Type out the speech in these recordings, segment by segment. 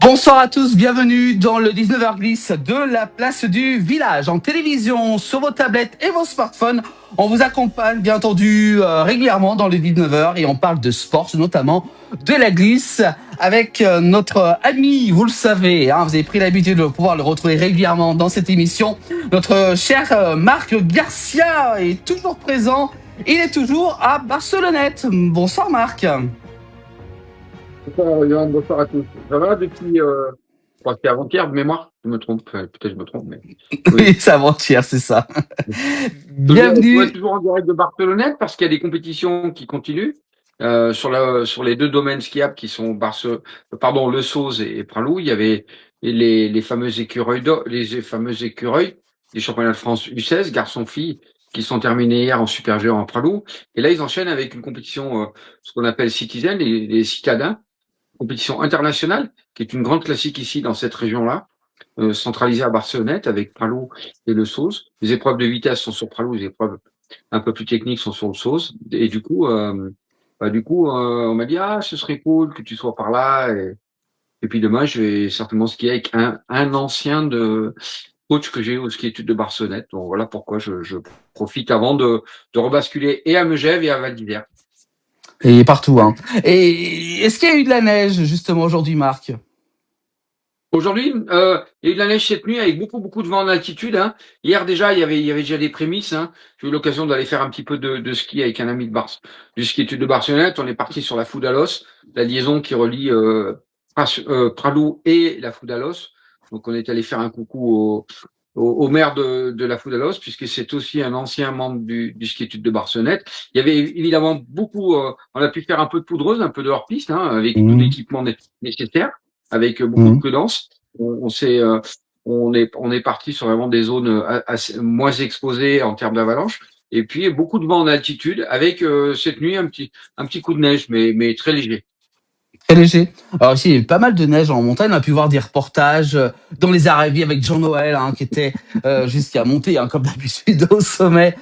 Bonsoir à tous, bienvenue dans le 19h glisse de la place du village. En télévision, sur vos tablettes et vos smartphones, on vous accompagne bien entendu régulièrement dans le 19h et on parle de sport, notamment de la glisse avec notre ami, vous le savez, hein, vous avez pris l'habitude de pouvoir le retrouver régulièrement dans cette émission. Notre cher Marc Garcia est toujours présent, il est toujours à Barcelonnette. Bonsoir Marc. Bonsoir Johan, bonsoir à tous. Ça va depuis, je crois que c'était avant-hier de mémoire, je me trompe, peut-être je me trompe, mais Oui, oui. c'est avant-hier, c'est ça. Toujours, Bienvenue. toujours en direct de Barcelonnette parce qu'il y a des compétitions qui continuent sur les deux domaines skiables qui sont Le Sauz et Pralou. Il y avait les fameux écureuils, des championnats de France U16, garçons-filles, qui sont terminés hier en super géant en Pralou. Et là, ils enchaînent avec une compétition, ce qu'on appelle citizen, les citadins, compétition internationale, qui est une grande classique ici dans cette région-là, centralisée à Barcelonnette avec Pralou et le Sauz. Les épreuves de vitesse sont sur Pralou, les épreuves un peu plus techniques sont sur le Sauz. Et on m'a dit ce serait cool que tu sois par là. Et puis demain, je vais certainement skier avec un ancien de coach que j'ai eu au ski études de Barcelonnette. Donc voilà pourquoi je profite avant de rebasculer et à Megève et à Val d'Isère. Et partout, hein. Et est-ce qu'il y a eu de la neige, justement, aujourd'hui, Marc? Aujourd'hui, il y a eu de la neige cette nuit avec beaucoup de vent en altitude. Hein. Hier déjà, il y avait déjà des prémices. Hein. J'ai eu l'occasion d'aller faire un petit peu de ski avec un ami du ski études de Barcelonnette. On est parti sur la Foudalos, la liaison qui relie Pralou et la Foudalos. Donc on est allé faire un coucou au maire de la Foudalos, puisque c'est aussi un ancien membre du ski études de Barcelonnette. Il y avait évidemment on a pu faire un peu de poudreuse, un peu de hors-piste, hein, avec tout l'équipement nécessaire, avec beaucoup de prudence. On est parti sur vraiment des zones moins exposées en termes d'avalanche. Et puis beaucoup de vent en altitude, avec cette nuit un petit coup de neige, mais très léger. Très léger. Alors ici, il y a eu pas mal de neige en montagne. On a pu voir des reportages dans les Aravis avec Jean-Noël, hein, qui était jusqu'à monter, hein, comme d'habitude, au sommet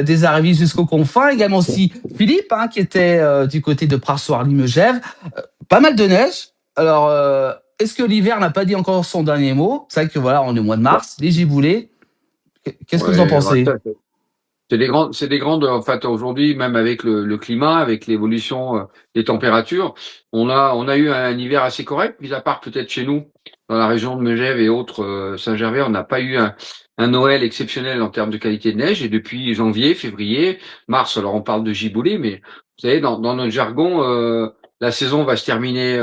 des Aravis jusqu'aux confins. Également aussi Philippe, hein, qui était du côté de Prassoir-Limegève. Pas mal de neige. Alors, est-ce que l'hiver n'a pas dit encore son dernier mot? C'est vrai que voilà, on est au mois de mars, les giboulées. Qu'est-ce que vous en Ouais, pensez? c'est des grandes, en fait, aujourd'hui, même avec le climat, avec l'évolution des températures, on a eu un hiver assez correct, mis à part peut-être chez nous, dans la région de Megève et autres, Saint-Gervais, on n'a pas eu un Noël exceptionnel en termes de qualité de neige, et depuis janvier, février, mars, alors on parle de giboulée, mais vous savez, dans notre jargon, la saison va se terminer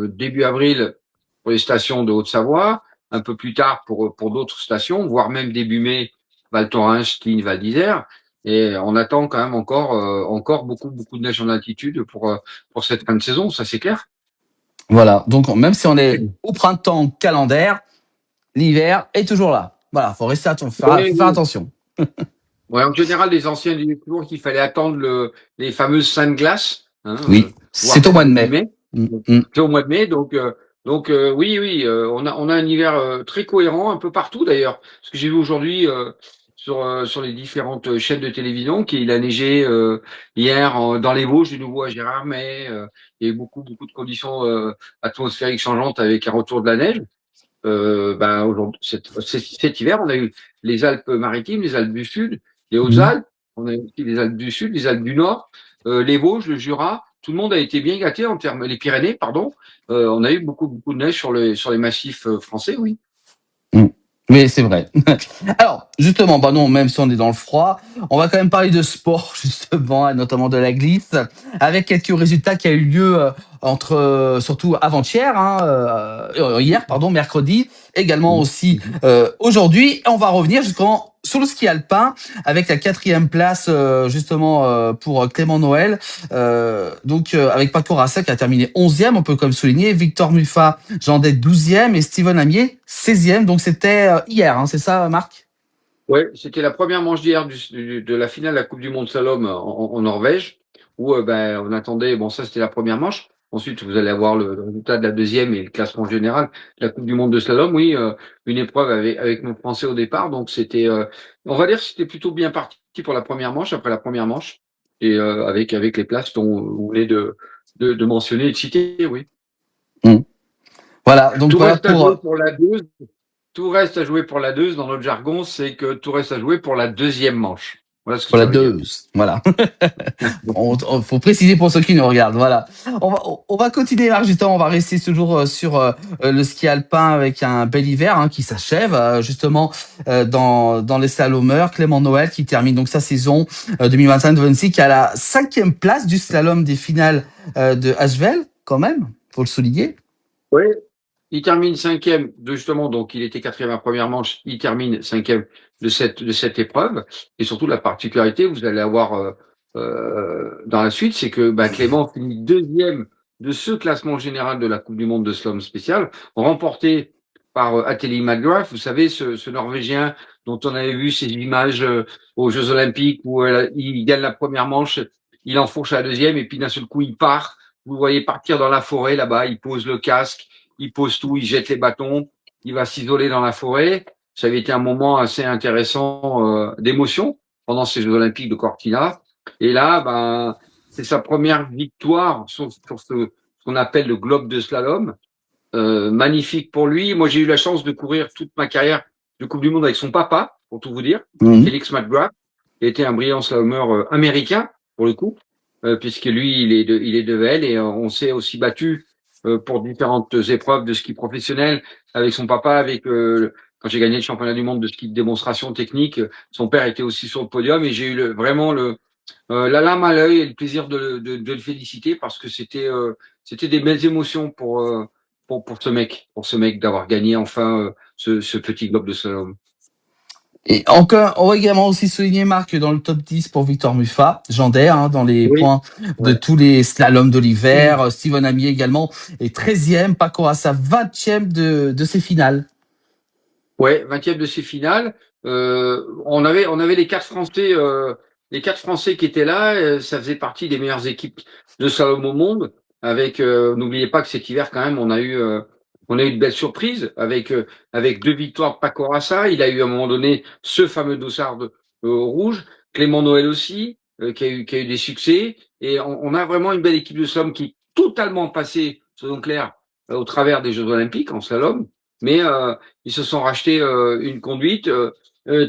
début avril pour les stations de Haute-Savoie, un peu plus tard pour d'autres stations, voire même début mai, Val Thorens, Tignes, Val d'Isère. Et on attend quand même encore beaucoup de neige en altitude pour cette fin de saison, ça c'est clair. Voilà. Donc, même si on est au printemps calendaire, l'hiver est toujours là. Voilà. Faut rester faut faire Oui. attention. Ouais, en général, les anciens disaient toujours qu'il fallait attendre les fameuses Saintes glaces, hein, Oui. voire C'est au mois de début mai. mai. Mm, Donc, mm. c'est au mois de mai, oui, on a un hiver très cohérent un peu partout d'ailleurs. Ce que j'ai vu aujourd'hui sur les différentes chaînes de télévision, qu'il a neigé hier dans les Vosges, de nouveau à Gérardmer. Il y a eu beaucoup de conditions atmosphériques changeantes avec un retour de la neige. Aujourd'hui, cet hiver, on a eu les Alpes-Maritimes, les Alpes du Sud, les Mm. Hautes-Alpes, on a eu aussi les Alpes du Sud, les Alpes du Nord, les Vosges, le Jura. Tout le monde a été bien gâté en termes, les Pyrénées, pardon. On a eu beaucoup de neige sur les massifs français, oui. Mm. Oui, c'est vrai. Alors, justement, bah non, même si on est dans le froid, on va quand même parler de sport, justement, et notamment de la glisse, avec quelques résultats qui a eu lieu entre, surtout avant-hier, hein, hier, pardon, mercredi, également aussi aujourd'hui. Et on va revenir justement sur le ski alpin, avec la 4e place, justement, pour Clément Noël. Avec Paco Rassa qui a terminé 11e, on peut quand même souligner, Victor Muffat, Jean Dette 12e et Steven Amier 16e. Donc c'était hier, hein, c'est ça, Marc? Ouais, c'était la première manche d'hier de la finale de la Coupe du Monde Slalom en Norvège, où on attendait, bon ça c'était la première manche. Ensuite, vous allez avoir le résultat de la deuxième et le classement général de la Coupe du Monde de slalom. Oui, une épreuve avec nos Français au départ. Donc c'était, on va dire que c'était plutôt bien parti pour la première manche, après la première manche, et avec les places dont vous venez de mentionner et de citer, oui. Mm. Voilà, donc Tout voilà reste à pour. jouer pour la deuxième. Tout reste à jouer pour la deuxième. Dans notre jargon, c'est que tout reste à jouer pour la deuxième manche. Voilà ce que Pour la ça veut dire. 2, voilà. Faut préciser pour ceux qui nous regardent, voilà. On va continuer, Marc, justement, on va rester toujours sur le ski alpin avec un bel hiver qui s'achève, justement, dans les slalomeurs. Clément Noël qui termine donc sa saison 2025-2026, qui a la 5e place du slalom des finales de Asheville, quand même, faut le souligner. Oui. Il termine cinquième de justement, donc il était quatrième à la première manche, il termine cinquième de cette épreuve. Et surtout la particularité, vous allez avoir dans la suite, c'est que Clément finit deuxième de ce classement général de la Coupe du Monde de slalom spécial, remporté par Attili McGrath, vous savez, ce Norvégien dont on avait vu ces images aux Jeux Olympiques où il gagne la première manche, il enfourche la deuxième et puis d'un seul coup il part. Vous le voyez partir dans la forêt là-bas, il pose le casque, il pose tout, il jette les bâtons, il va s'isoler dans la forêt. Ça avait été un moment assez intéressant d'émotion pendant ces Jeux Olympiques de Cortina. Et là, c'est sa première victoire sur ce qu'on appelle le globe de slalom. Magnifique pour lui. Moi, j'ai eu la chance de courir toute ma carrière de Coupe du Monde avec son papa, pour tout vous dire, Mhm. Félix McGrath, qui était un brillant slalomeur américain, pour le coup, puisque lui, il est de Vel et on s'est aussi battu pour différentes épreuves de ski professionnel avec son papa, quand j'ai gagné le championnat du monde de ski de démonstration technique, son père était aussi sur le podium et j'ai eu vraiment la larme à l'œil et le plaisir de le féliciter parce que c'était des belles émotions pour ce mec d'avoir gagné enfin ce petit globe de slalom. Et encore, on va également aussi souligner, Marc, dans le top 10 pour Victor Muffat, Jander, dans les Oui, points de ouais. tous les slaloms de l'hiver. Steven Amier également est 13e. Paco à sa 20e de ses finales. Ouais, 20e de ces finales. On avait les quatre Français qui étaient là. Ça faisait partie des meilleures équipes de slalom au monde. Avec, n'oubliez pas que cet hiver quand même, on a eu de belles surprises avec deux victoires de Paco Raça. Il a eu à un moment donné ce fameux dossard rouge. Clément Noël aussi, qui a eu des succès. Et on a vraiment une belle équipe de slalom qui est totalement passée, soyons clairs, au travers des Jeux Olympiques en slalom. Mais ils se sont rachetés une conduite.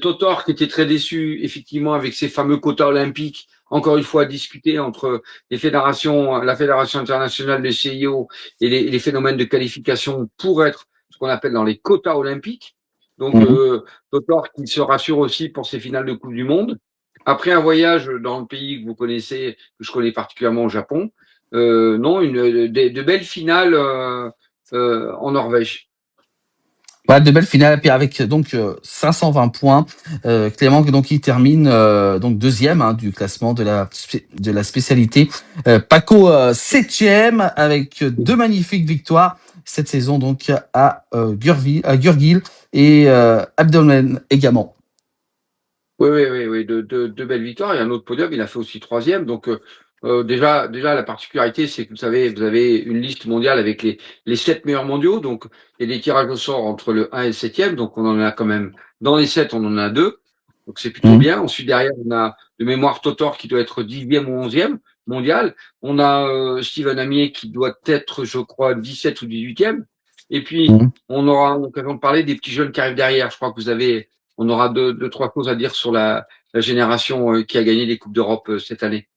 Totor, qui était très déçu, effectivement, avec ses fameux quotas olympiques, encore une fois discutés entre la Fédération internationale de CIO et les phénomènes de qualification pour être ce qu'on appelle dans les quotas olympiques. Donc, Mhm. Totor qui se rassure aussi pour ses finales de Coupe du Monde. Après un voyage dans le pays que vous connaissez, que je connais particulièrement au Japon, non, de belles finales en Norvège. Voilà, de belles finales, puis avec donc 520 points. Clément donc il termine donc deuxième du classement de la spécialité. Paco 7e avec deux magnifiques victoires cette saison donc à Gurgil et Abdomen également. Oui, oui, oui, oui, de belles victoires. Il y a un autre podium, il a fait aussi troisième. Donc déjà, la particularité, c'est que vous avez une liste mondiale avec les 7 meilleurs mondiaux. Donc il y a des tirages au sort entre le 1 et le 7e. Donc on en a quand même, dans les 7, on en a 2. Donc c'est plutôt Mhm. bien. Ensuite, derrière, on a de mémoire Totor qui doit être 10e ou 11e mondial. On a Steven Amier qui doit être, je crois, 17 ou 18e. Et puis, Mhm. on aura l'occasion de parler des petits jeunes qui arrivent derrière. Je crois que on aura deux, trois choses à dire sur la génération qui a gagné les Coupes d'Europe cette année.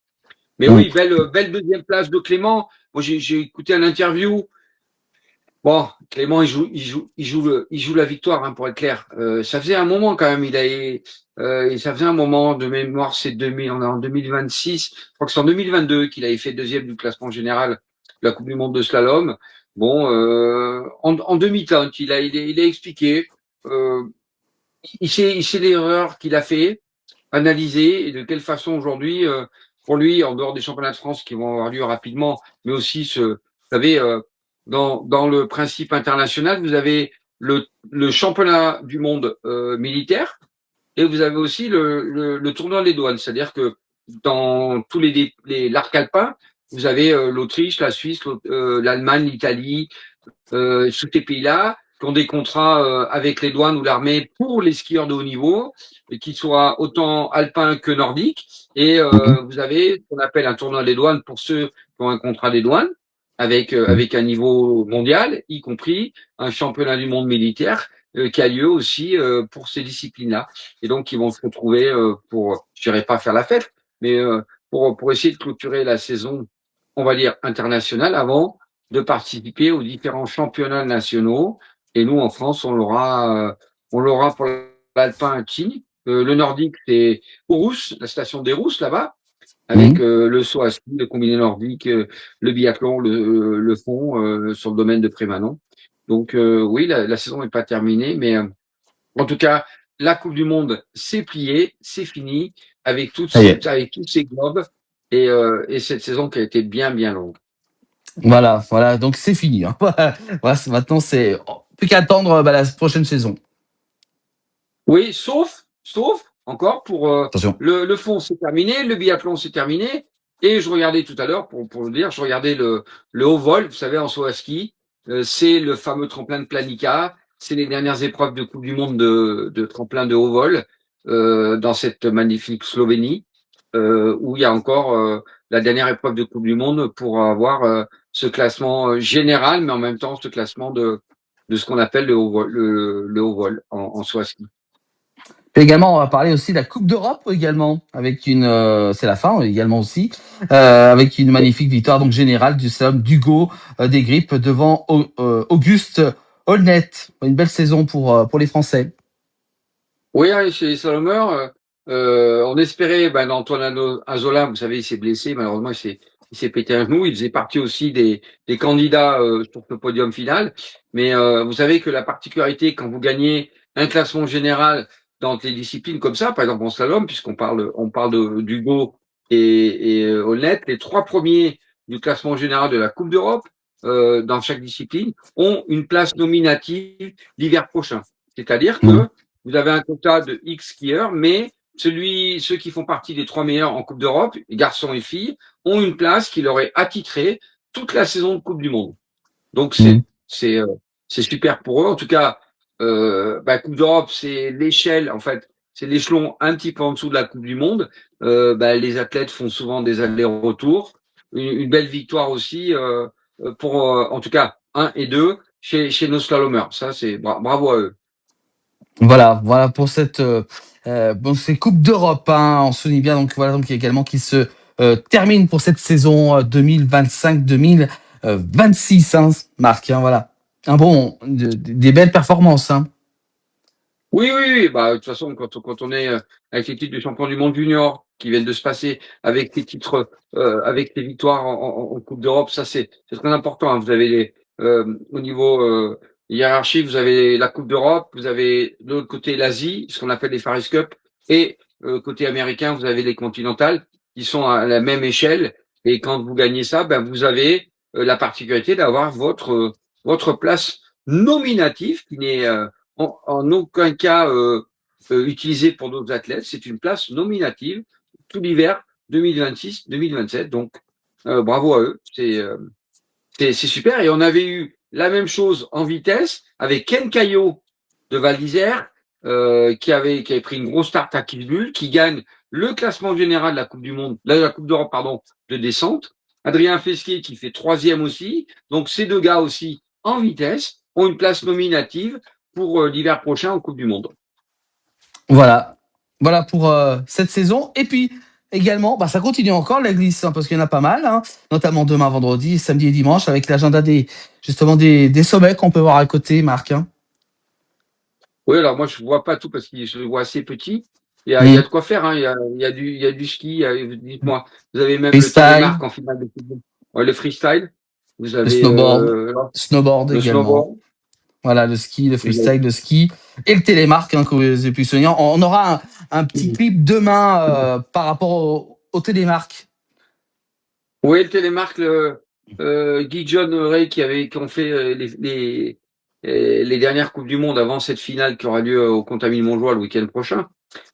Mais Mhm. oui, belle deuxième place de Clément. Moi, j'ai écouté un interview. Bon, Clément, il joue la victoire, pour être clair. Ça faisait un moment quand même. Et ça faisait un moment de mémoire. C'est 2000, on est en 2026. Je crois que c'est en 2022 qu'il avait fait deuxième du classement général de la Coupe du Monde de slalom. Bon, en demi-teinte, il a expliqué. Euh, il sait l'erreur qu'il a fait, analyser et de quelle façon aujourd'hui, pour lui, en dehors des championnats de France qui vont avoir lieu rapidement, mais aussi vous savez, dans le principe international, vous avez le championnat du monde militaire et vous avez aussi le tournoi des douanes. C'est-à-dire que dans tous l'arc alpin, vous avez l'Autriche, la Suisse, l'Allemagne, l'Italie, tous ces pays-là qui ont des contrats avec les douanes ou l'armée pour les skieurs de haut niveau, qu'ils soient autant alpins que nordiques. Et Mhm. vous avez ce qu'on appelle un tournoi des douanes pour ceux qui ont un contrat des douanes, Mmh. avec un niveau mondial, y compris un championnat du monde militaire qui a lieu aussi pour ces disciplines-là. Et donc, ils vont se retrouver pour, je dirais pas faire la fête, mais pour essayer de clôturer la saison, on va dire, internationale avant de participer aux différents championnats nationaux. Et nous, en France, on l'aura pour l'alpin ski. Le nordique, c'est aux Rousses, la station des Rousses, là-bas, avec Mmh. le saut à ski, le combiné nordique, le biathlon, le fond sur le domaine de Prémanon. Donc oui, la saison n'est pas terminée, mais en tout cas, la Coupe du Monde, c'est plié, c'est fini, Ça y est. avec tous ces globes et cette saison qui a été bien, bien longue. Voilà, voilà, donc c'est fini, hein. Voilà, maintenant c'est plus qu'à attendre, bah, la prochaine saison. Oui, sauf encore pour Attention. le fond, c'est terminé, le biathlon, c'est terminé. Et je regardais tout à l'heure, pour le dire, je regardais le haut vol, vous savez, en saut à ski. C'est le fameux tremplin de Planica. C'est les dernières épreuves de Coupe du Monde de tremplin de haut vol dans cette magnifique Slovénie, où il y a encore la dernière épreuve de Coupe du Monde pour avoir ce classement général, mais en même temps ce classement de ce qu'on appelle le haut vol, le haut vol en saut à ski. Et également, on va parler aussi de la Coupe d'Europe également, avec une, c'est la fin également aussi, avec une magnifique victoire donc générale du slalom d'Hugo des Grippes devant Auguste Holnet. Une belle saison pour les Français. Oui, hein, chez les Salomeur, on espérait d'Antoine Azola, vous savez, il s'est blessé, malheureusement, il s'est pété un genou. Il faisait partie aussi des candidats sur le podium final. Mais vous savez que la particularité, quand vous gagnez un classement général dans les disciplines comme ça, par exemple en slalom, on parle d'Hugo et Olnet, les trois premiers du classement général de la Coupe d'Europe dans chaque discipline ont une place nominative l'hiver prochain. C'est-à-dire Mmh. que vous avez un quota de X skieurs, mais ceux qui font partie des trois meilleurs en Coupe d'Europe, garçons et filles, ont une place qui leur est attitrée toute la saison de Coupe du Monde. Donc Mmh. c'est super pour eux. En tout cas, Coupe d'Europe, c'est l'échelle, en fait, c'est l'échelon un petit peu en dessous de la Coupe du Monde. Les athlètes font souvent des allers-retours. Une belle victoire aussi pour, en tout cas, un et deux chez nos slalomers. Ça, c'est bravo à eux. Voilà, voilà pour cette bon, ces coupes d'Europe. Hein, on se souvient bien donc voilà donc également qui se termine pour cette saison 2025-2026. Hein, Marc. Hein, voilà, un bon des belles performances. Hein. Oui, oui, oui. Bah, de toute façon, quand on est avec les titres de champion du monde junior qui viennent de se passer, avec les titres, avec les victoires en Coupe d'Europe, ça c'est très important. Hein. Vous avez au niveau hiérarchique, vous avez la Coupe d'Europe, vous avez de l'autre côté l'Asie, ce qu'on appelle les Far East Cup, et côté américain, vous avez les Continentales qui sont à la même échelle. Et quand vous gagnez ça, ben vous avez la particularité d'avoir votre place nominative qui n'est en aucun cas utilisé pour d'autres athlètes. C'est une place nominative tout l'hiver 2026-2027. Donc, bravo à eux. C'est super. Et on avait eu la même chose en vitesse avec Ken Caillot de Val d'Isère, qui avait pris une grosse start à Kitzbühel, qui gagne le classement général de la Coupe du Monde, la Coupe d'Europe, pardon, de descente. Adrien Fesquier qui fait troisième aussi. Donc, ces deux gars aussi en vitesse ont une place nominative pour l'hiver prochain en Coupe du Monde. Voilà, voilà pour cette saison. Et puis également, bah, ça continue encore la glisse hein, parce qu'il y en a pas mal, hein, notamment demain, vendredi, samedi et dimanche avec l'agenda des justement des sommets qu'on peut voir à côté, Marc. Hein. Oui, alors moi je vois pas tout parce que je le vois assez petit. Il y a Mmh. de quoi faire, hein. Il y a du ski. Dites-moi, vous avez même le Freestyle, télémark en finale de football. Ouais, le freestyle. Vous le avez snowboard, snowboard le également. snowboard. Voilà, le ski, le Vous avez- freestyle, le ski et le télémark, hein, que vous avez pu souvenir. On aura un petit clip demain par rapport au télémark. Oui, le télémark, Guy John Ray qui ont fait les dernières Coupes du Monde avant cette finale qui aura lieu au Contamine-Montjoie le week-end prochain.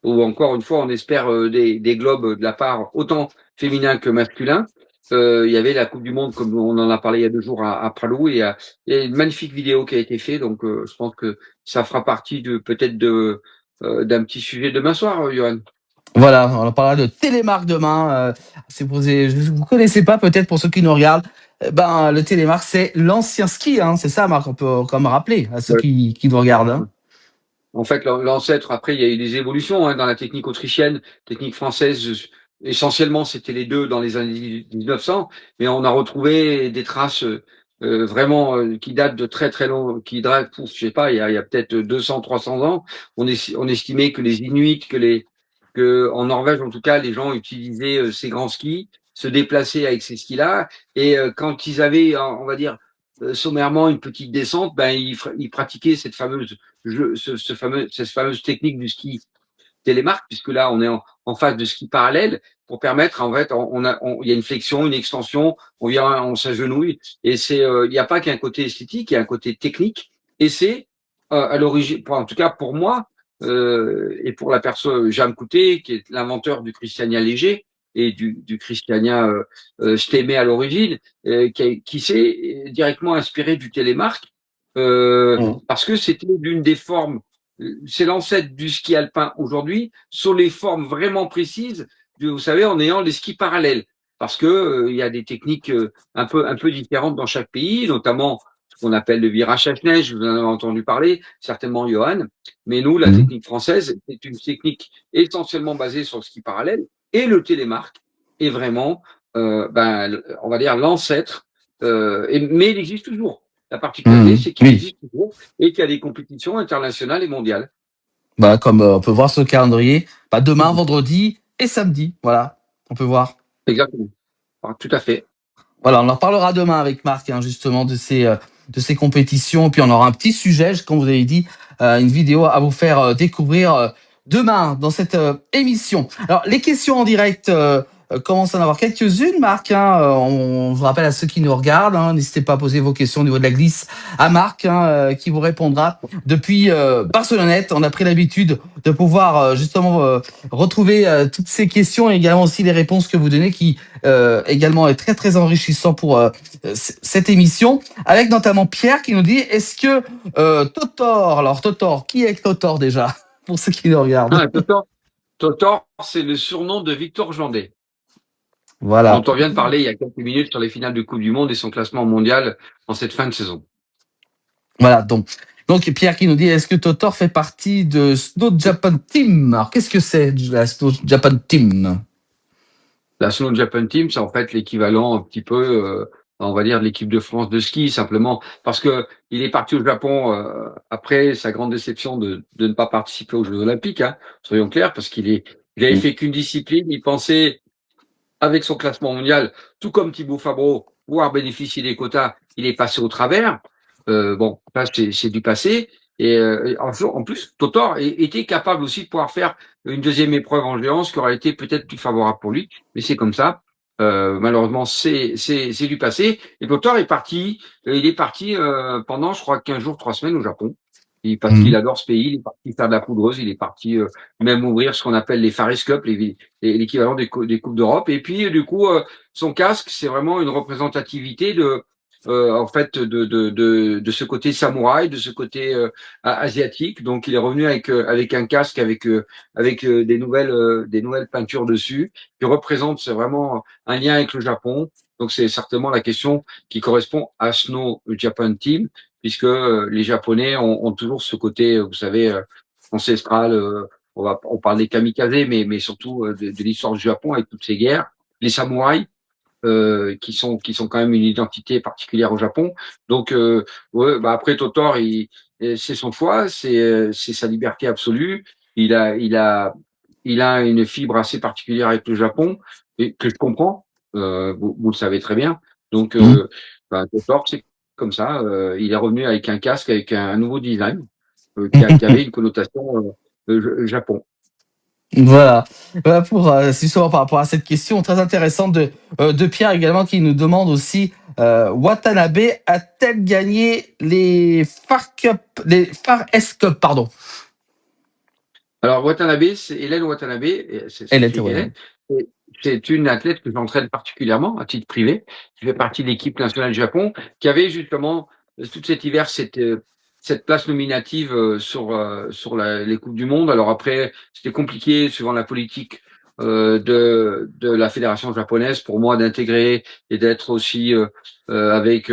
Où encore une fois, on espère des globes de la part autant féminin que masculin. Il y avait la Coupe du Monde, comme on en a parlé il y a 2 jours à Pralou, et il y a une magnifique vidéo qui a été faite. Donc, je pense que ça fera partie de peut-être d'un petit sujet demain soir, Johan. Voilà, on en parlera de télémark demain. Si vous ne connaissez pas, peut-être pour ceux qui nous regardent, Ben, le télémark, c'est l'ancien ski, hein, c'est ça, Marc, on peut quand même rappeler à ceux qui nous regardent. Hein. En fait, l'ancêtre, après, il y a eu des évolutions dans la technique autrichienne, technique française. Essentiellement, c'était les deux dans les années 1900, mais on a retrouvé des traces vraiment qui datent de très très long, qui datent, je sais pas, il y a peut-être 200, 300 ans. On estimait que les Inuits, que en Norvège en tout cas, les gens utilisaient ces grands skis, se déplaçaient avec ces skis-là, et quand ils avaient, on va dire, sommairement une petite descente, ben ils pratiquaient cette fameuse technique du ski télémarque, puisque là, on est en phase de ski parallèle pour permettre, en fait, il y a une flexion, une extension, on s'agenouille, et il n'y a pas qu'un côté esthétique, il y a un côté technique, et c'est à l'origine, en tout cas pour moi, et pour la personne, Jean Coutet, qui est l'inventeur du Christiania léger, et du Christiania Stémé à l'origine, qui s'est directement inspiré du télémarque, Mm. parce que c'était l'une des formes, c'est l'ancêtre du ski alpin aujourd'hui, sur les formes vraiment précises, vous savez, en ayant les skis parallèles. Parce que il y a des techniques un peu différentes dans chaque pays, notamment ce qu'on appelle le virage à neige, vous en avez entendu parler, certainement Johan. Mais nous, la Mm. technique française, c'est une technique essentiellement basée sur le ski parallèle, et le télémarque est vraiment, on va dire, l'ancêtre, mais il existe toujours. La particularité, Mm. c'est qu'il Oui, existe toujours et qu'il y a des compétitions internationales et mondiales. bah, comme on peut voir sur le calendrier, bah, demain, vendredi et samedi, voilà, on peut voir. Exactement. Tout à fait. Voilà, on en reparlera demain avec Marc, hein, justement, de ces compétitions. Puis on aura un petit sujet, comme vous avez dit, une vidéo à vous faire découvrir demain dans cette émission. Alors, les questions en direct commencent à en avoir quelques-unes, Marc. Hein, on vous rappelle à ceux qui nous regardent, hein, n'hésitez pas à poser vos questions au niveau de la glisse à Marc, hein, qui vous répondra. Depuis Barcelonnette, on a pris l'habitude de pouvoir justement retrouver toutes ces questions et également aussi les réponses que vous donnez qui également est très très enrichissant pour cette émission, avec notamment Pierre qui nous dit est-ce que Totor, alors Totor, qui est Totor déjà pour ceux qui nous regardent? Ah, Totor, c'est le surnom de Victor Jandet, dont Voilà, on vient de parler il y a quelques minutes sur les finales de Coupe du Monde et son classement mondial en cette fin de saison. voilà donc Pierre qui nous dit est-ce que Totor fait partie de Snow Japan Team? Alors qu'est-ce que c'est la Snow Japan Team? La Snow Japan Team, c'est en fait l'équivalent un petit peu, on va dire, de l'équipe de France de ski, simplement parce que il est parti au Japon après sa grande déception de ne pas participer aux Jeux Olympiques, hein, soyons clairs, parce il avait fait qu'une discipline, il pensait avec son classement mondial, tout comme Thibaut Fabreau, pouvoir bénéficier des quotas, il est passé au travers. Bon, là, c'est du passé. Et en plus, Totor était capable aussi de pouvoir faire une deuxième épreuve en géant, ce qui aurait été peut-être plus favorable pour lui. Mais c'est comme ça. Malheureusement, c'est du passé. Et Totor est parti. Il est parti pendant, je crois, 15 jours, 3 semaines au Japon. Parce qu'il Mhm. adore ce pays. Il est parti faire de la poudreuse. Il est parti même ouvrir ce qu'on appelle les Faris Cup, l'équivalent des coupes d'Europe. Et puis, du coup, son casque, c'est vraiment une représentativité en fait, de ce côté samouraï, de ce côté asiatique. Donc, il est revenu avec un casque avec des nouvelles peintures dessus, qui représentent c'est vraiment un lien avec le Japon. Donc, c'est certainement la question qui correspond à Snow Japan Team, puisque les Japonais ont toujours ce côté, vous savez, ancestral. On parle des kamikazes, mais surtout de l'histoire du Japon avec toutes ces guerres. Les samouraïs, qui sont quand même une identité particulière au Japon. Donc, ouais, bah après Totor, c'est son choix, c'est sa liberté absolue. Il a, il a, il a une fibre assez particulière avec le Japon et que je comprends. Vous le savez très bien. Donc, Mhm. Totor, c'est comme ça. Il est revenu avec un casque, avec un nouveau design qui avait une connotation Japon. Voilà. Voilà pour justement par rapport à cette question très intéressante de Pierre également qui nous demande aussi Watanabe a-t-elle gagné les Far Cup, les Far S Cup, pardon. Alors, Watanabe, c'est Hélène Watanabe, ça Elle était s'écrit ouais. Hélène. C'est une athlète que j'entraîne particulièrement à titre privé, qui fait partie de l'équipe nationale du Japon, qui avait justement tout cet hiver cette place nominative sur les coupes du monde. Alors après, c'était compliqué suivant la politique de la fédération japonaise pour moi d'intégrer et d'être aussi avec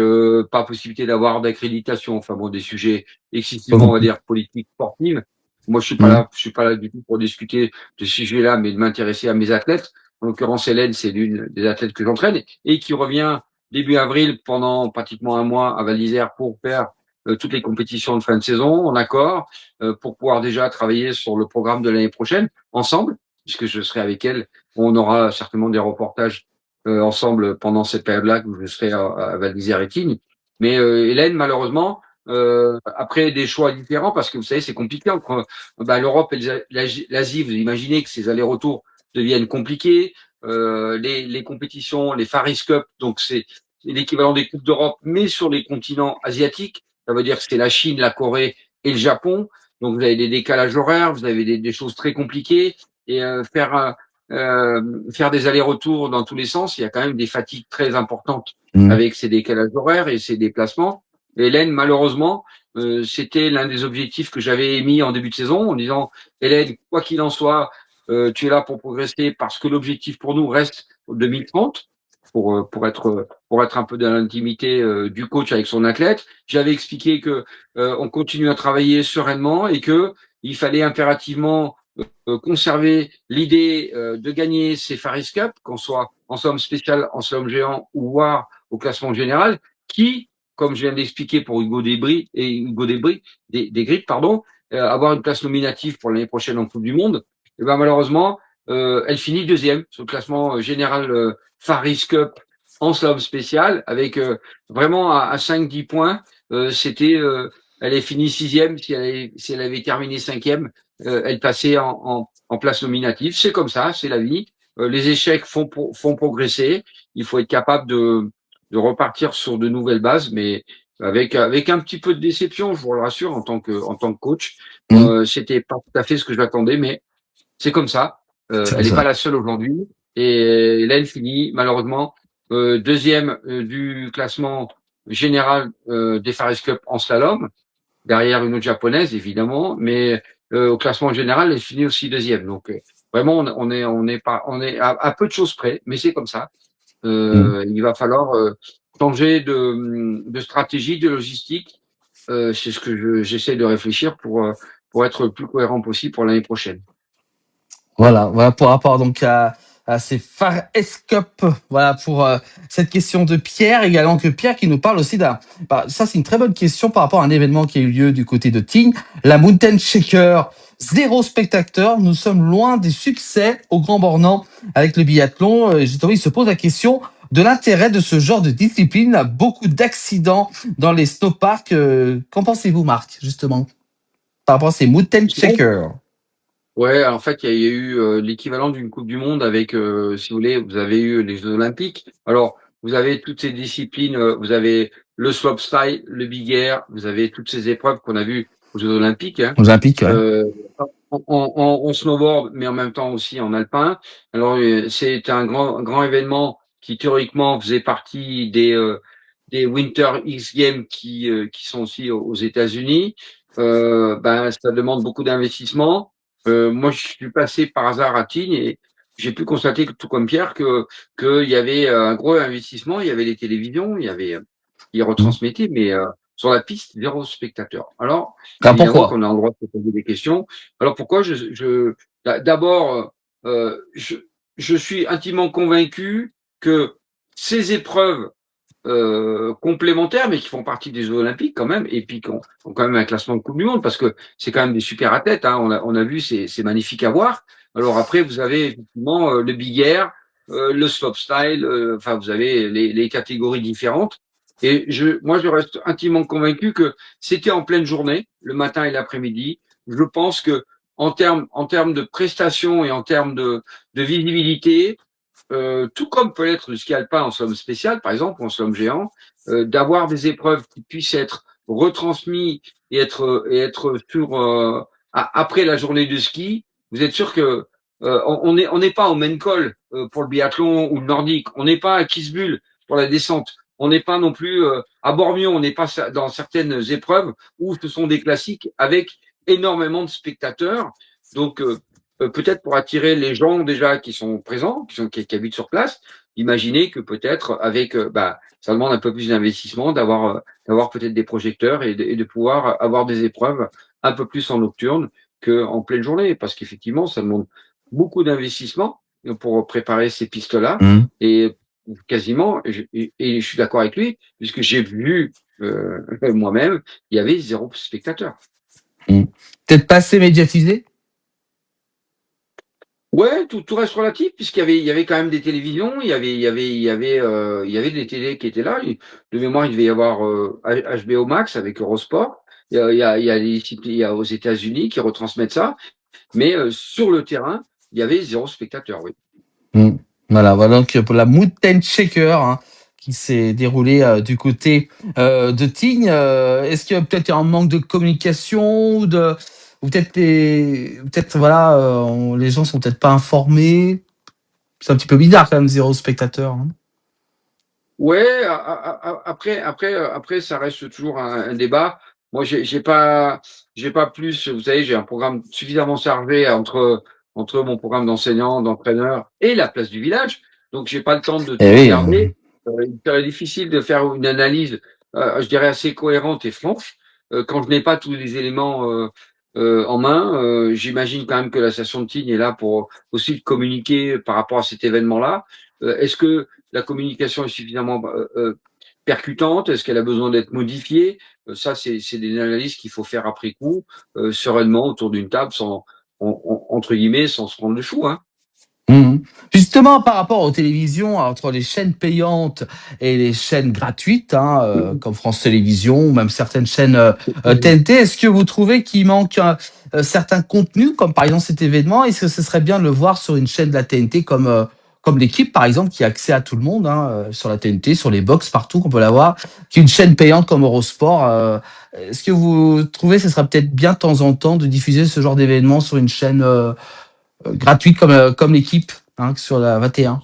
pas possibilité d'avoir d'accréditation. Enfin bon, des sujets excessivement, on va dire, politiques, sportifs. Moi, Mhm. je suis pas là du tout pour discuter de ce sujet-là, mais de m'intéresser à mes athlètes. En l'occurrence, Hélène, c'est l'une des athlètes que j'entraîne et qui revient début avril pendant pratiquement un mois à Val d'Isère pour faire toutes les compétitions de fin de saison en accord, pour pouvoir déjà travailler sur le programme de l'année prochaine ensemble, puisque je serai avec elle. On aura certainement des reportages ensemble pendant cette période-là où je serai à Val d'Isère et Tignes. Mais Hélène, malheureusement, après des choix différents, parce que vous savez, c'est compliqué entre l'Europe et l'Asie. Vous imaginez que ces allers-retours deviennent compliqués. Les compétitions, les Far East Cup, donc c'est l'équivalent des Coupes d'Europe, mais sur les continents asiatiques. Ça veut dire que c'est la Chine, la Corée et le Japon. Donc vous avez des décalages horaires, vous avez des choses très compliquées. Et faire des allers-retours dans tous les sens, il y a quand même des fatigues très importantes Mhm. avec ces décalages horaires et ces déplacements. Et Hélène, malheureusement, c'était l'un des objectifs que j'avais émis en début de saison en disant, Hélène, quoi qu'il en soit, tu es là pour progresser parce que l'objectif pour nous reste 2030 pour être un peu dans l'intimité du coach avec son athlète. J'avais expliqué que on continue à travailler sereinement et que il fallait impérativement conserver l'idée de gagner ces Far East Cup, qu'on soit en somme spécial, en somme géant ou voire au classement général, qui, comme je viens d'expliquer pour Hugo Debris et Hugo Debris, des Grippes, pardon, avoir une place nominative pour l'année prochaine en Coupe du Monde. Et ben malheureusement, elle finit deuxième sur le classement général Far East Cup en slalom spécial, avec vraiment à 5-10 points. C'était, elle est finie sixième. Si elle avait terminé cinquième, elle passait en place nominative. C'est comme ça, c'est la vie. Les échecs font progresser. Il faut être capable de repartir sur de nouvelles bases, mais avec un petit peu de déception, je vous le rassure, en tant que coach. Mhm. C'était pas tout à fait ce que j'attendais, mais c'est comme ça. C'est comme Elle n'est pas ça. la seule aujourd'hui. Et là, elle finit malheureusement deuxième du classement général des Far East Cup en slalom, derrière une autre japonaise évidemment, mais au classement général, elle finit aussi deuxième. Donc vraiment, on est à peu de choses près, mais c'est comme ça. Mhm. Il va falloir changer de stratégie, de logistique. C'est ce que j'essaie de réfléchir pour être le plus cohérent possible pour l'année prochaine. Voilà, voilà pour rapport donc à ces Far East Cup. Voilà pour cette question de Pierre également, que Pierre qui nous parle aussi d'un. Bah, ça c'est une très bonne question par rapport à un événement qui a eu lieu du côté de Tignes, la Mountain Shaker. Zéro spectateur, nous sommes loin des succès au Grand Bornand avec le biathlon. Justement, il se pose la question de l'intérêt de ce genre de discipline. Il y a beaucoup d'accidents dans les snowparks. Qu'en pensez-vous, Marc, justement, par rapport à ces Mountain Shaker? Ouais, en fait, il y a eu l'équivalent d'une Coupe du Monde avec, si vous voulez, vous avez eu les Jeux Olympiques. Alors, vous avez toutes ces disciplines, vous avez le slopestyle, le big air, vous avez toutes ces épreuves qu'on a vues aux Jeux Olympiques, hein. Olympique, ouais. Euh, en snowboard, mais en même temps aussi en alpin. Alors, c'est un grand événement qui théoriquement faisait partie des Winter X Games qui sont aussi aux États-Unis. Ben, ça demande beaucoup d'investissement. Moi, je suis passé par hasard à Tignes et j'ai pu constater, tout comme Pierre, qu'il y avait un gros investissement. Il y avait les télévisions, ils Mhm. retransmettaient, mais sur la piste, zéro spectateur. Alors, Ah, évidemment qu'on pourquoi? a le droit de se poser des questions. Alors pourquoi d'abord, je suis intimement convaincu que ces épreuves complémentaires, mais qui font partie des Jeux Olympiques quand même, et puis qui ont quand même un classement de Coupe du Monde, parce que c'est quand même des super athlètes. Hein, on a vu, c'est magnifique à voir. Alors après, vous avez effectivement le big air, le slopestyle, enfin vous avez les catégories différentes. Et moi, je reste intimement convaincu que c'était en pleine journée, le matin et l'après-midi. Je pense que en termes de prestations et en termes de visibilité, tout comme peut être le ski alpin en somme spécial, par exemple, en somme géant, d'avoir des épreuves qui puissent être retransmises et être sur après la journée de ski. Vous êtes sûr que on n'est pas au main col pour le biathlon ou le nordique, on n'est pas à Kitzbühel pour la descente, on n'est pas non plus à Bormio, on n'est pas dans certaines épreuves où ce sont des classiques avec énormément de spectateurs. Donc peut-être pour attirer les gens déjà qui sont présents, qui habitent sur place, imaginez que peut-être avec, ça demande un peu plus d'investissement, d'avoir peut-être des projecteurs et de pouvoir avoir des épreuves un peu plus en nocturne qu'en pleine journée. Parce qu'effectivement, ça demande beaucoup d'investissement pour préparer ces pistes-là. Mmh. Et quasiment, et je suis d'accord avec lui, puisque j'ai vu moi-même, il y avait 0 spectateur. Mmh. Peut-être pas assez médiatisé? Ouais, tout reste relatif puisqu'il y avait quand même des télévisions, il y avait des télés qui étaient là. De mémoire, il devait y avoir, HBO Max avec Eurosport. Il y a aux États-Unis qui retransmettent ça, mais sur le terrain, il y avait 0 spectateur, oui. Mmh. Voilà donc pour la Mountain Shaker, hein, qui s'est déroulée, du côté, de Tignes. Est-ce qu'il y a peut-être un manque de communication ou peut-être voilà, les gens sont peut-être pas informés? C'est un petit peu bizarre quand même 0 spectateur, hein? Ouais, après, ça reste toujours un débat. Moi, j'ai pas plus, vous savez, j'ai un programme suffisamment chargé entre mon programme d'enseignant, d'entraîneur et la place du village. Donc, j'ai pas le temps de Eh tout oui, regarder. Il serait difficile de faire une analyse, je dirais assez cohérente et franche, quand je n'ai pas tous les éléments, en main. J'imagine quand même que la station de Tignes est là pour aussi communiquer par rapport à cet événement-là. Est-ce que la communication est suffisamment percutante? Est-ce qu'elle a besoin d'être modifiée? Ça, c'est des analyses qu'il faut faire après coup, sereinement autour d'une table, entre guillemets, sans se prendre le chou, hein. mmh. Justement, par rapport aux télévisions, entre les chaînes payantes et les chaînes gratuites, hein, comme France Télévisions ou même certaines chaînes, TNT, est-ce que vous trouvez qu'il manque, certains contenus, comme par exemple cet événement? Est-ce que ce serait bien de le voir sur une chaîne de la TNT comme l'équipe, par exemple, qui a accès à tout le monde, hein, sur la TNT, sur les box, partout qu'on peut la voir, qu'une chaîne payante comme Eurosport? Est-ce que vous trouvez que ce serait peut-être bien de temps en temps de diffuser ce genre d'événement sur une chaîne, gratuite comme l'équipe, hein, sur la 21.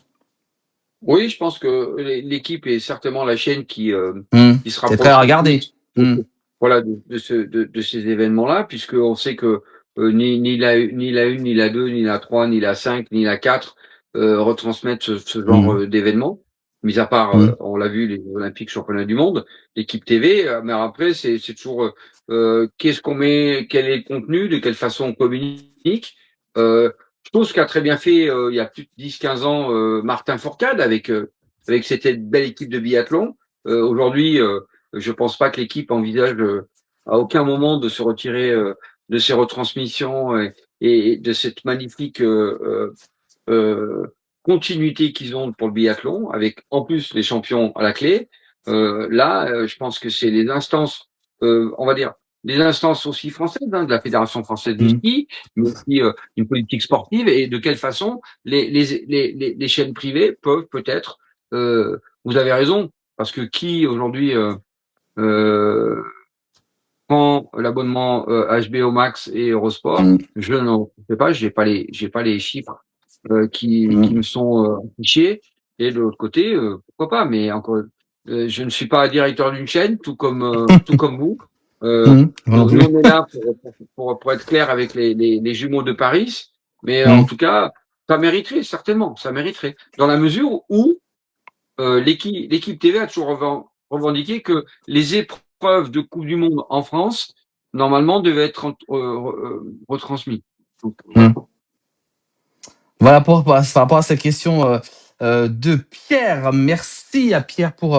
Oui, je pense que l'équipe est certainement la chaîne Mmh. qui se C'est très rapproche le regardé. plus Mmh. voilà, de ces événements-là, puisqu'on sait que ni la 1, ni la 2, ni la 3, ni la 5, ni la 4 retransmettent ce genre Mmh. d'événements. Mis à part, Mmh. on l'a vu, les Olympiques, Championnats du monde, l'équipe TV, mais après, c'est toujours qu'est-ce qu'on met, quel est le contenu, de quelle façon on communique. Chose qu'a très bien fait il y a plus de 10-15 ans Martin Fourcade avec cette belle équipe de biathlon. Aujourd'hui, je pense pas que l'équipe envisage à aucun moment de se retirer de ces retransmissions et de cette magnifique continuité qu'ils ont pour le biathlon, avec en plus les champions à la clé. Là, je pense que c'est les instances, on va dire, des instances aussi françaises, hein, de la Fédération française de Mmh. ski, mais aussi une politique sportive, et de quelle façon les chaînes privées peuvent peut-être, vous avez raison, parce que qui aujourd'hui euh, prend l'abonnement HBO Max et Eurosport, Mmh. je n'en sais pas, j'ai pas les chiffres qui Mmh. me sont affichés. Et de l'autre côté, pourquoi pas, mais encore, je ne suis pas directeur d'une chaîne, tout comme vous. Euh, Mmh. Moi non nous, plus. on est là pour être clair avec les jumeaux de Paris, mais en Mmh. tout cas, ça mériterait certainement, ça mériterait, dans la mesure où l'équipe TV a toujours revendiqué que les épreuves de Coupe du Monde en France, normalement, devaient être retransmises. Donc, voilà. Mmh. Voilà par rapport à cette question de Pierre. Merci à Pierre pour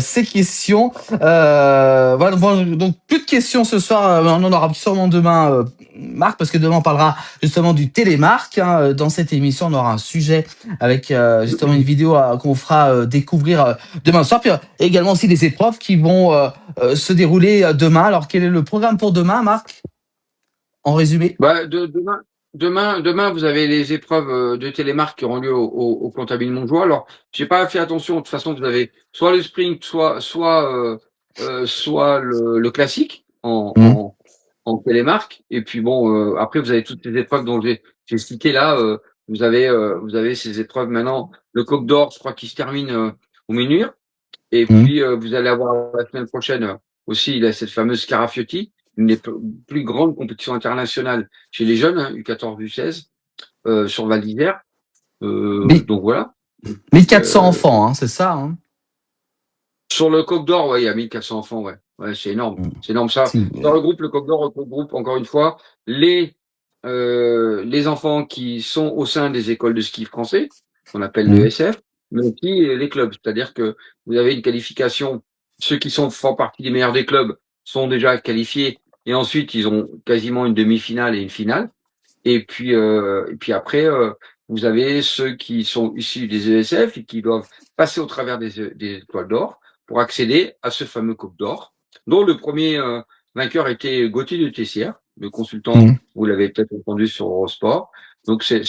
ces questions. Voilà, bon, donc plus de questions ce soir. On en aura sûrement demain, Marc, parce que demain on parlera justement du télémarque, hein. Dans cette émission, on aura un sujet avec justement une vidéo qu'on fera découvrir demain soir. Puis également aussi des épreuves qui vont se dérouler demain. Alors quel est le programme pour demain, Marc, en résumé? Bah, demain, vous avez les épreuves de télémarque qui auront lieu au Contamine Montjoie. Alors, j'ai pas fait attention. De toute façon, vous avez soit le sprint, soit le classique Mmh. en télémarque. Et puis bon, après, vous avez toutes les épreuves dont j'ai cité là. Vous avez ces épreuves maintenant. Le Coq d'Or, je crois, qui se termine au Ménur. Et Mmh. puis, vous allez avoir la semaine prochaine aussi là, cette fameuse Carafiotti, une des plus grandes compétitions internationales chez les jeunes, hein, U14, U16. sur Val d'Isère. Mais Donc voilà. 1400 Euh, enfants, hein, c'est ça, hein? Sur le Coq d'Or, ouais, il y a 1400 enfants, ouais. Ouais, c'est énorme. Mm. C'est énorme ça. Si, Ça regroupe, le Coq d'Or regroupe encore une fois les enfants qui sont au sein des écoles de ski français, qu'on appelle le mm, SF, mais aussi les clubs. C'est-à-dire que vous avez une qualification. Ceux qui font partie des meilleurs des clubs sont déjà qualifiés et ensuite ils ont quasiment une demi-finale et une finale. Et puis après, vous avez ceux qui sont issus des ESF et qui doivent passer au travers des étoiles d'or pour accéder à ce fameux Coupe d'or, dont le premier vainqueur était Gauthier de Tessière, le consultant, mm, vous l'avez peut-être entendu sur Eurosport. Donc c'est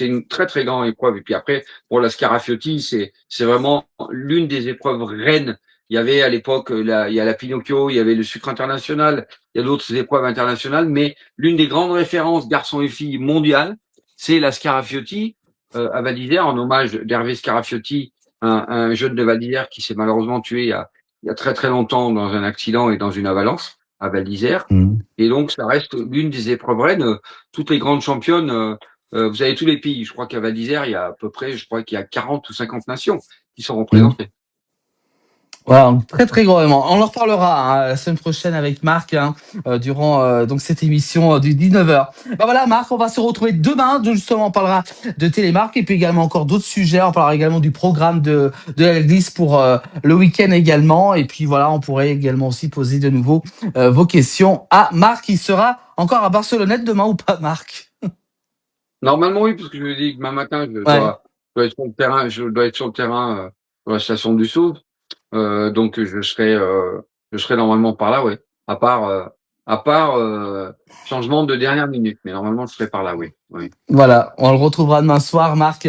une très très grande épreuve. Et puis après, pour la Scarafiotti, c'est vraiment l'une des épreuves reines. Il y avait à l'époque, il y a la Pinocchio, il y avait le sucre international, il y a d'autres épreuves internationales, mais l'une des grandes références garçons et filles mondiales, c'est la Scarafiotti à Val d'Isère, en hommage d'Hervé Scarafiotti, un jeune de Val d'Isère qui s'est malheureusement tué il y a très très longtemps dans un accident et dans une avalanche à Val d'Isère. mm. Et donc ça reste l'une des épreuves reines. Toutes les grandes championnes, vous avez tous les pays. Je crois qu'à Val d'Isère, il y a à peu près, je crois qu'il y a 40 ou 50 nations qui sont Mm. représentées. Voilà, très très gros élément. On en reparlera hein, la semaine prochaine avec Marc hein, durant donc cette émission du 19h. Ben voilà Marc, on va se retrouver demain. Justement, on parlera de Télémark et puis également encore d'autres sujets. On parlera également du programme de la glisse pour le week-end également. Et puis voilà, on pourrait également aussi poser de nouveau vos questions à Marc. Il sera encore à Barcelonnette demain ou pas Marc? Normalement, oui, parce que je vous dis que demain matin, Ouais. je dois être sur le terrain, je dois être sur le terrain sur la station du Sauve. Donc je serai normalement par là, oui. À part changement de dernière minute, mais normalement je serai par là, oui. Oui. Voilà, on le retrouvera demain soir, Marc,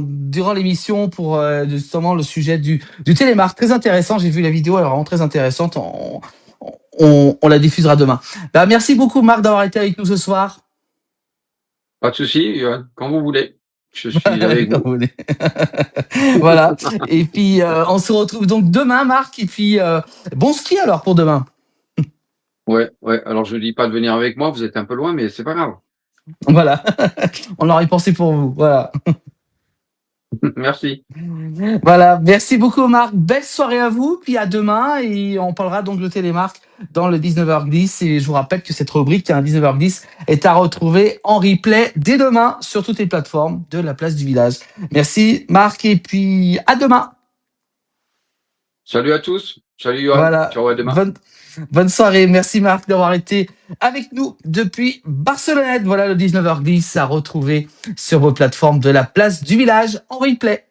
durant l'émission pour justement le sujet du télémark. Très intéressant, j'ai vu la vidéo, elle est vraiment très intéressante. On la diffusera demain. Bah, merci beaucoup, Marc, d'avoir été avec nous ce soir. Pas de souci, quand vous voulez. Je suis avec Comme vous. vous voulez. Voilà. Et puis, on se retrouve donc demain, Marc. Et puis, bon ski alors pour demain. Ouais, ouais. Alors je dis pas de venir avec moi, vous êtes un peu loin, mais c'est pas grave. Voilà. On aurait pensé pour vous. Voilà. Merci. Voilà, merci beaucoup Marc. Belle soirée à vous, puis à demain et on parlera donc de Télémark dans le 19h10 et je vous rappelle que cette rubrique, 19h10, est à retrouver en replay dès demain sur toutes les plateformes de la place du village. Merci Marc et puis à demain. Salut à tous. Salut Johan. Voilà, Ciao, à demain. bonne soirée. Merci Marc d'avoir été avec nous depuis Barcelonnette. Voilà le 19h10 à retrouver sur vos plateformes de la place du village en replay.